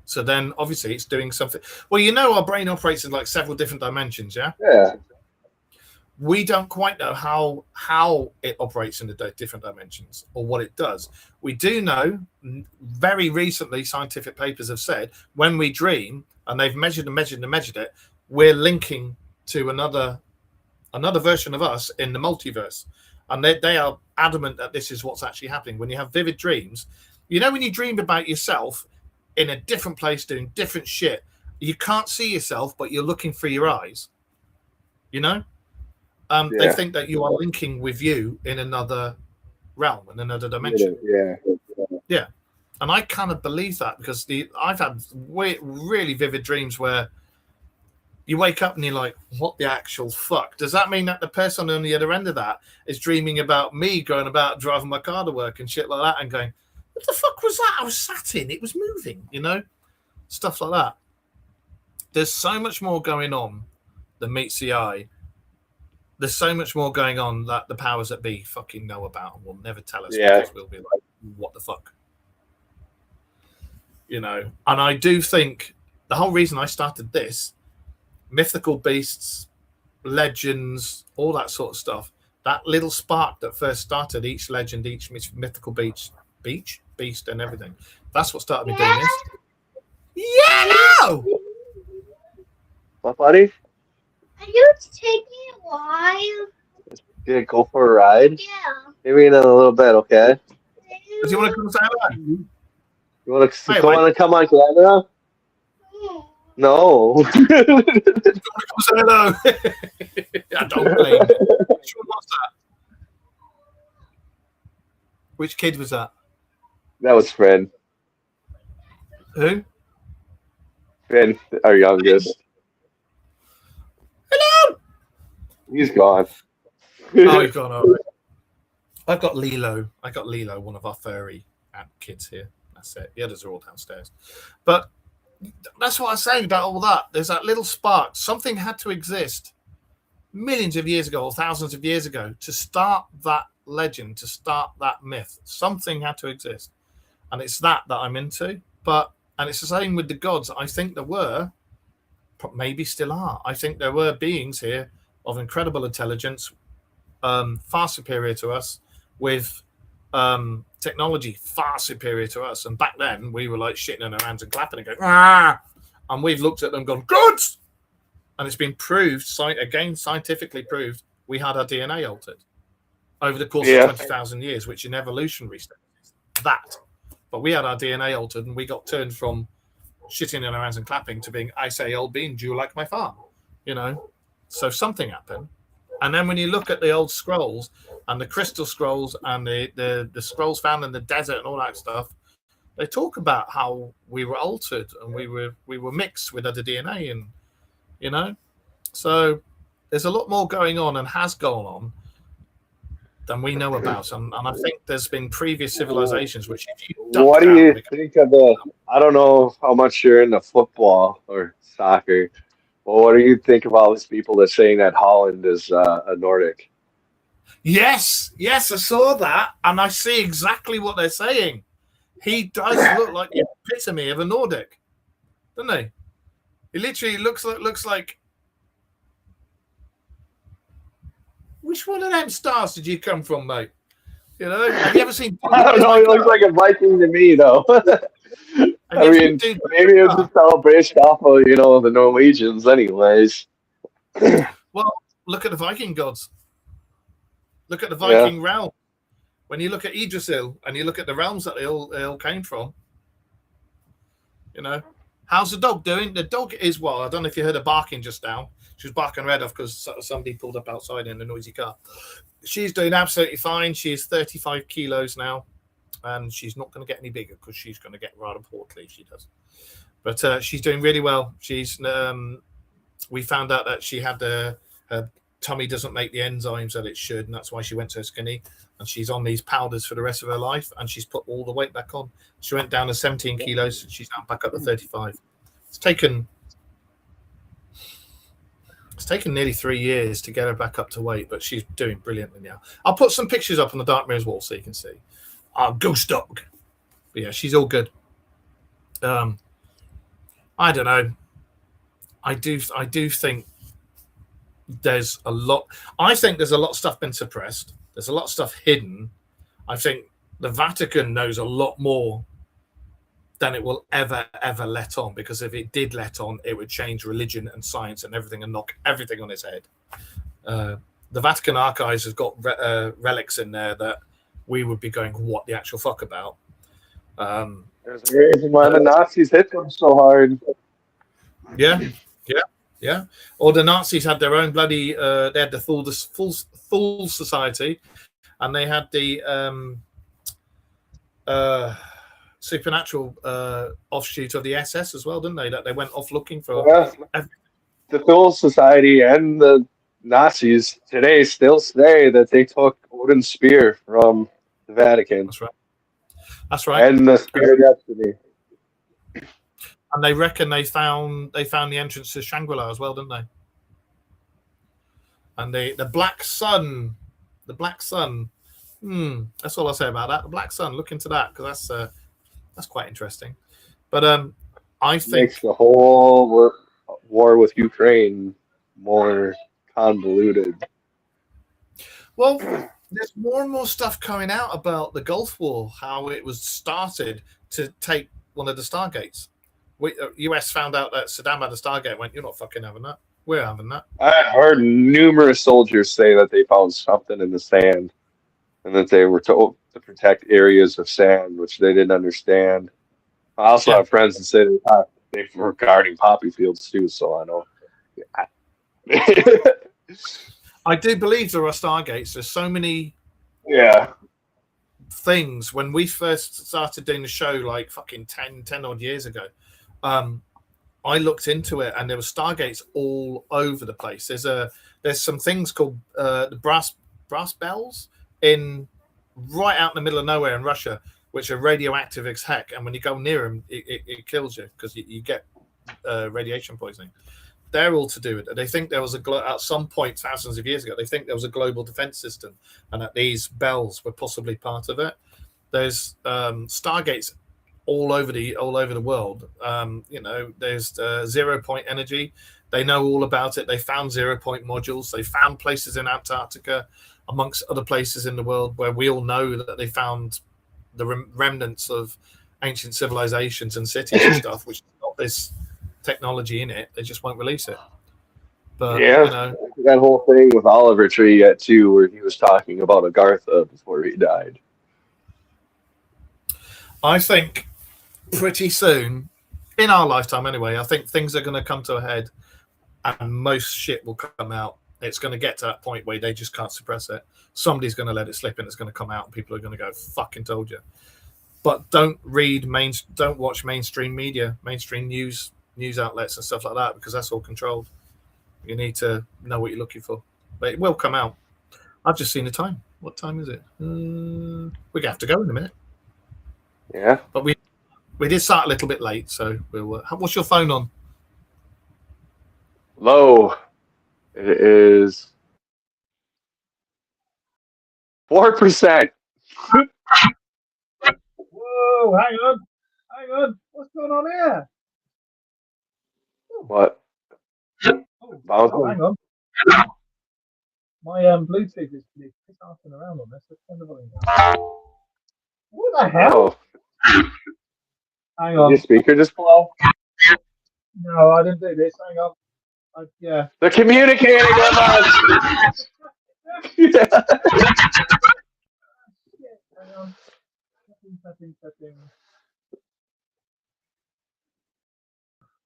S1: So then, obviously, it's doing something. Well, you know, our brain operates in like several different dimensions, yeah?
S2: Yeah.
S1: We don't quite know how it operates in the different dimensions or what it does. We do know, very recently, scientific papers have said, when we dream, and they've measured it, we're linking to another version of us in the multiverse. And they are adamant that this is what's actually happening. When you have vivid dreams, you know, when you dream about yourself in a different place doing different shit, you can't see yourself, but you're looking through your eyes. You know? They think that you are linking with you in another realm, in another dimension. Yeah. And I kind of believe that, because I've had really vivid dreams where you wake up and you're like, what the actual fuck? Does that mean that the person on the other end of that is dreaming about me going about driving my car to work and shit like that, and going, what the fuck was that I was sat in? It was moving, you know? Stuff like that. There's so much more going on than meets the eye. There's so much more going on that the powers that be fucking know about and will never tell us, because we'll be like, what the fuck? You know? And I do think the whole reason I started this, mythical beasts, legends, all that sort of stuff, that little spark that first started each legend, each mythical beast and everything, that's what started me doing this. Yeah!
S2: What, buddy?
S3: Are you taking a while?
S2: Yeah, go for a ride?
S3: Yeah.
S2: Maybe in a little bit, okay?
S1: Do you want to come say hello?
S2: You want to come on camera? No.
S1: Say hello. I don't blame you. Which one was that? Which kid was that?
S2: That was Fred.
S1: Who?
S2: Finn, our youngest.
S1: Hello.
S2: He's gone.
S1: Oh, you've gone over. I've got Lilo. I got Lilo, one of our furry kids here. That's it. The others are all downstairs. But that's what I was saying about all that. There's that little spark. Something had to exist millions of years ago or thousands of years ago to start that legend, to start that myth. Something had to exist. And it's that I'm into. And it's the same with the gods. I think there were, maybe still are. I think there were beings here of incredible intelligence, far superior to us, with technology far superior to us. And back then, we were like shitting in our hands and clapping and going, ah! And we've looked at them and gone, good! And it's been proved, scientifically proved, we had our DNA altered over the course of 20,000 years, which in evolutionary studies is that. But we had our DNA altered and we got turned from shitting in our hands and clapping to being, I say, old bean, do you like my farm? You know? So something happened. And then when you look at the old scrolls and the crystal scrolls and the scrolls found in the desert and all that stuff, they talk about how we were altered and we were mixed with other DNA, and you know, so there's a lot more going on and has gone on than we know about, and I think there's been previous civilizations which, if you
S2: what do you think of the? I don't know how much you're into football or soccer. Well, what do you think of all these people that are saying that Holland is a Nordic?
S1: Yes, I saw that, and I see exactly what they're saying. He does look like the epitome of a Nordic, doesn't he? He literally looks like. Which one of them stars did you come from, mate? You know, have you ever seen?
S2: I don't know. He looks like a Viking to me, though. I mean, maybe it was a celebration off of, the Norwegians anyways.
S1: Well, look at the Viking gods. Look at the Viking realm. When you look at Yggdrasil and you look at the realms that they all came from, how's the dog doing? The dog is, well, I don't know if you heard her barking just now. She was barking red off because somebody pulled up outside in a noisy car. She's doing absolutely fine. She is 35 kilos now. And she's not going to get any bigger because she's going to get rather portly if she does. But she's doing really well. She's we found out that she had her tummy doesn't make the enzymes that it should, and that's why she went so skinny. And she's on these powders for the rest of her life, and she's put all the weight back on. She went down to 17 kilos, and she's now back up to 35. It's taken nearly 3 years to get her back up to weight, but she's doing brilliantly now. I'll put some pictures up on the Dark Mirrors wall so you can see. Our ghost dog. But yeah, she's all good. I don't know. I do think there's a lot. I think there's a lot of stuff been suppressed. There's a lot of stuff hidden. I think the Vatican knows a lot more than it will ever let on, because if it did let on, it would change religion and science and everything and knock everything on its head. The Vatican archives has got relics in there that we would be going, what the actual fuck about?
S2: There's a reason why the Nazis hit them so hard.
S1: Yeah. Or the Nazis had their own bloody. They had the Fool Society, and they had the supernatural offshoot of the SS as well, didn't they? That they went off looking for.
S2: The Fool Society and the Nazis today still say that they took Odin's spear from the Vatican.
S1: That's right.
S2: And the Spear of Destiny.
S1: And they reckon they found the entrance to Shangri-La as well, didn't they? And the Black Sun. That's all I'll say about that. The Black Sun. Look into that, because that's quite interesting. But I think
S2: makes the whole war with Ukraine more convoluted.
S1: Well, there's more and more stuff coming out about the Gulf War, how it was started to take one of the Stargates. US found out that Saddam had a Stargate and went, you're not fucking having that. We're having that.
S2: I heard numerous soldiers say that they found something in the sand and that they were told to protect areas of sand, which they didn't understand. I also have friends that say they were guarding poppy fields too, so I know.
S1: I do believe there are Stargates. There's so many things. When we first started doing the show, like fucking 10 odd years ago, I looked into it, and there were stargates all over the place. There's some things called the brass bells in right out in the middle of nowhere in Russia, which are radioactive as heck. And when you go near them, it kills you because you get radiation poisoning. They're all to do with it. They think there was at some point thousands of years ago, they think there was a global defense system, and that these bells were possibly part of it. There's stargates all over the world. There's 0 point energy. They know all about it. They found 0 point modules. They found places in Antarctica, amongst other places in the world, where we all know that they found the remnants of ancient civilizations and cities and stuff, which got this technology in it. They just won't release it. But
S2: that whole thing with Oliver Tree yet too, where he was talking about Agartha before he died.
S1: I think pretty soon, in our lifetime anyway, I think things are going to come to a head, and most shit will come out. It's going to get to that point where they just can't suppress it. Somebody's going to let it slip, and it's going to come out, and people are going to go, "Fucking told you." But don't watch mainstream media, mainstream news outlets and stuff like that, because that's all controlled. You need to know what you're looking for, but it will come out. I've just seen the time. What time is it? We're gonna have to go in a minute.
S2: Yeah,
S1: but we did start a little bit late, so we'll. What's your phone on?
S2: Low. It is 4%.
S1: Whoa! Hang on. What's going on here?
S2: What?
S1: Oh, hang on. My Bluetooth is passing around on this. Let's turn the volume down. What the hell?
S2: Oh.
S1: Hang on.
S2: Did your speaker just blow?
S1: No, I didn't do this. Hang on. Yeah.
S2: They're communicating with us.
S1: Hang on. Setting.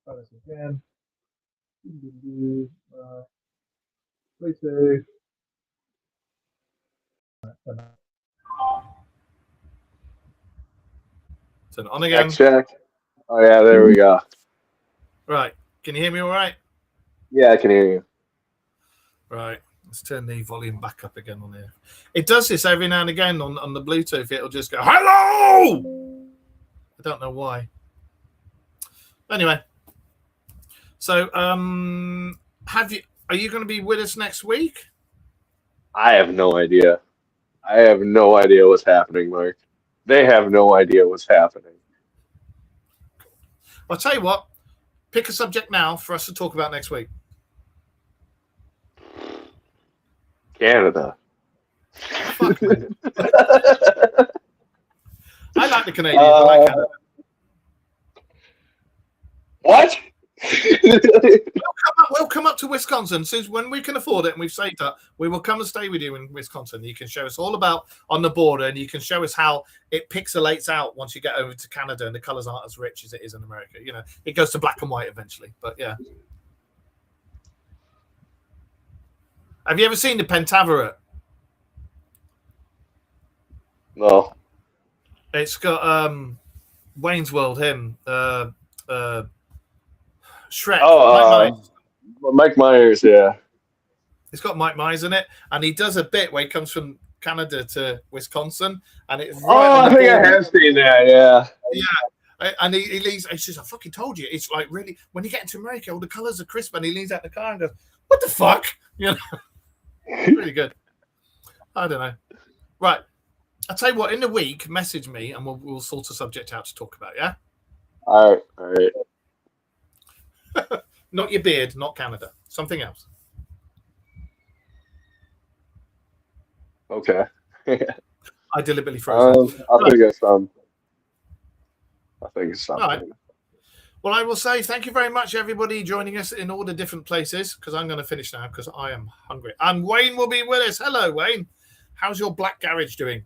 S1: Try this again. Bluetooth. Turn it on again.
S2: Check. Oh yeah, there we go.
S1: Right. Can you hear me all right?
S2: Yeah, I can hear you.
S1: Right. Let's turn the volume back up again on here. It does this every now and again on the Bluetooth. It'll just go, "Hello!" I don't know why. Anyway. So, are you going to be with us next week?
S2: I have no idea. I have no idea what's happening, Mark. They have no idea what's happening.
S1: I'll tell you what. Pick a subject now for us to talk about next week.
S2: Canada.
S1: Fuck, man. I like the Canadians. I like Canada.
S2: What?
S1: We'll come up to Wisconsin when we can afford it, and we've saved up. We will come and stay with you in Wisconsin. You can show us all about on the border, and you can show us how it pixelates out once you get over to Canada, and the colors aren't as rich as it is in America. You know, it goes to black and white eventually. But yeah, have you ever seen the Pentaverate?
S2: No.
S1: It's got Wayne's World, him, Shrek.
S2: Oh, Mike Myers, yeah.
S1: It's got Mike Myers in it, and he does a bit where he comes from Canada to Wisconsin, and it's right
S2: I think I have seen that, yeah.
S1: Yeah, and he leaves. He says, "I fucking told you." It's like really when you get into America, all the colors are crisp, and he leans out the car and goes, "What the fuck?" You know, really good. I don't know. Right, I'll tell you what. In the week, message me, and we'll sort a subject out to talk about. Yeah.
S2: All right.
S1: Not your beard, not Canada. Something else.
S2: Okay.
S1: I deliberately froze.
S2: I think it's something.
S1: All right. Well, I will say thank you very much, everybody, joining us in all the different places, because I'm going to finish now because I am hungry. And Wayne will be with us. Hello, Wayne. How's your black garage doing?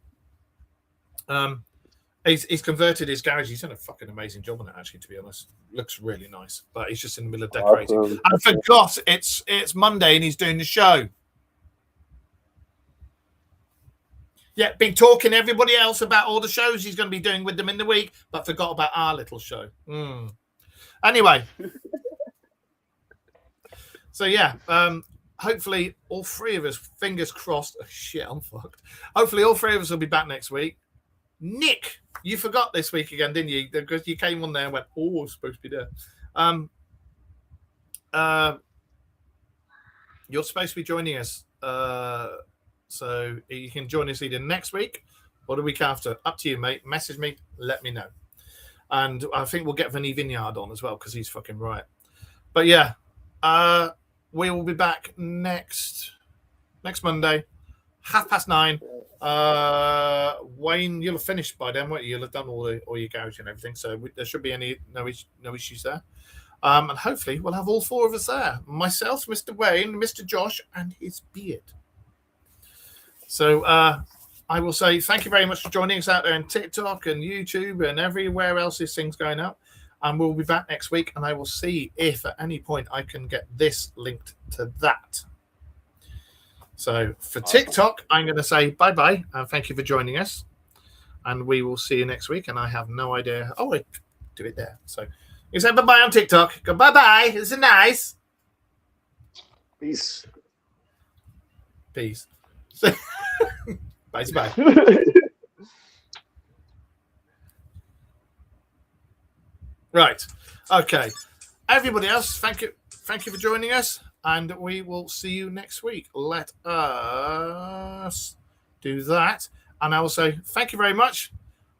S1: He's converted his garage. He's done a fucking amazing job on it, actually, to be honest. Looks really nice. But he's just in the middle of decorating.
S2: Awesome.
S1: I forgot it's Monday and he's doing the show. Yeah, been talking to everybody else about all the shows he's going to be doing with them in the week, but forgot about our little show. Anyway, So yeah, hopefully all three of us, fingers crossed. Oh, shit, I'm fucked. Hopefully all three of us will be back next week. Nick, you forgot this week again, didn't you? Because you came on there and went, "Oh, I was supposed to be there." You're supposed to be joining us, so you can join us either next week or the week after. Up to you, mate. Message me, let me know, and I think we'll get Vinny Vineyard on as well because he's fucking right. But yeah, we will be back next Monday, 9:30. Wayne, you'll have finished by then, won't you? You'll have done all your garage and everything, so there should be no issues there. And hopefully we'll have all four of us there. Myself, Mr. Wayne, Mr. Josh, and his beard. So I will say thank you very much for joining us out there on TikTok and YouTube and everywhere else this thing's going up. And we'll be back next week, and I will see if at any point I can get this linked to that. So for TikTok, I'm going to say bye-bye, and thank you for joining us. And we will see you next week, and I have no idea. Oh, I do it there. So you say bye-bye on TikTok. Go bye-bye. It's nice.
S2: Peace.
S1: Peace. Bye-bye. Right. Okay. Everybody else, thank you for joining us, and we will see you next week. Let us do that, and I will say thank you very much.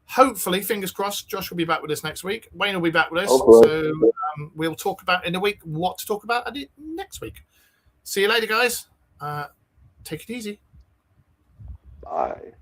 S1: Hopefully, fingers crossed, Josh will be back with us next week. Wayne will be back with us.
S2: Okay.
S1: So we'll talk about in a week what to talk about next week. See you later, guys. Take it easy.
S2: Bye.